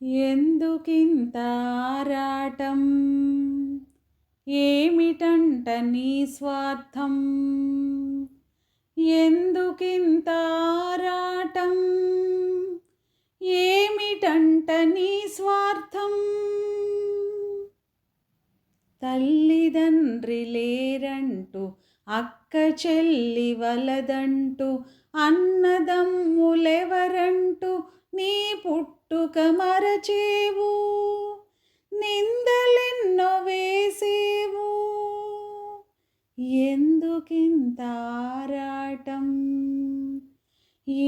ఎందుకింత ఆరాటం, ఏమిటంట నీ స్వార్థం? ఎందుకింత ఆరాటం, ఏమిటంట నీ స్వార్థం? తల్లిదండ్రి లేరంటూ, అక్క చెల్లి వలదంటూ, అన్నదమ్ములెవరంటూ నీ పుట్టుక మరచేవు, నిందలెన్నో వేసేవు. ఎందుకింత ఆరాటం,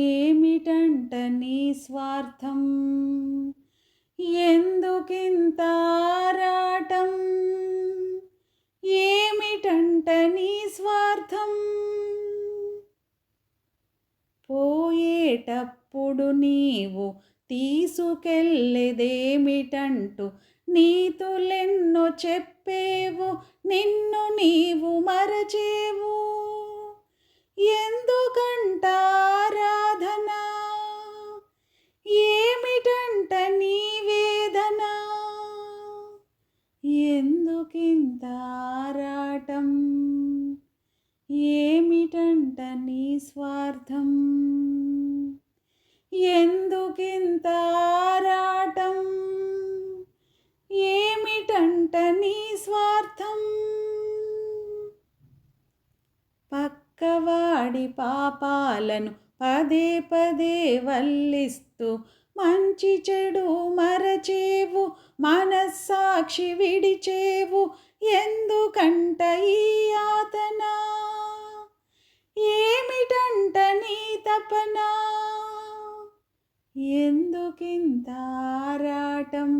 ఏమిటంట నీ స్వార్థం? ఎందుకింత ఆరాటం, ఏమిటంట నీ స్వార్థం? పోయేటప్పుడు నీవు తీసుకెళ్ళేదేమిటంటూ నీతులెన్నో చెప్పేవు, నిన్ను నీవు మరచేవు. ఎందుకంట ఆరాధన, ఏమిటంట నీ వేదన? ఎందుకింత ఆరాటం, ఏమిటంట నీ స్వార్థం? ఎందుకింత ఆరాటం, ఏమిటంట నీ స్వార్థం? పక్కవాడి పాపాలను పదే పదే వల్లిస్తూ మంచి చెడు మరచేవు, మనస్సాక్షి విడిచేవు. ఎందుకంట ఈ యాతన, ఏమిటంట నీ తపన? ఎందుకింత ఆరాటం,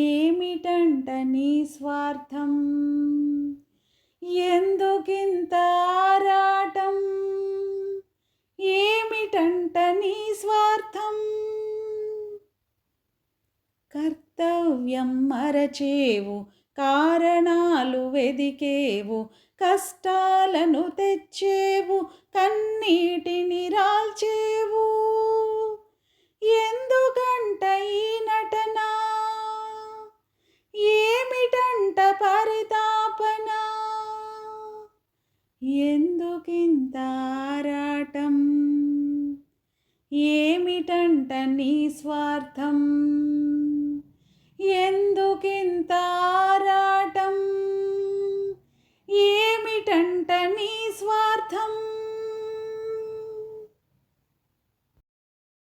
ఏమిటంట నీ స్వార్థం? ఎందుకింత ఆరాటం, ఏమిటంట నీ స్వార్థం? కర్తవ్యం మరచేవు, కారణాలు వెదికేవు, కష్టాలను తెచ్చేవు, కన్నీటిని రాల్చేవు. ఎందుకంట ఈ నటన, ఏమిటంట పరితాపన? ఎందుకింత ఆరాటం, ఏమిటంట నీ స్వార్థం? ఎందుకింత ఆరాటం, ఏమిటంట నీ స్వార్థం?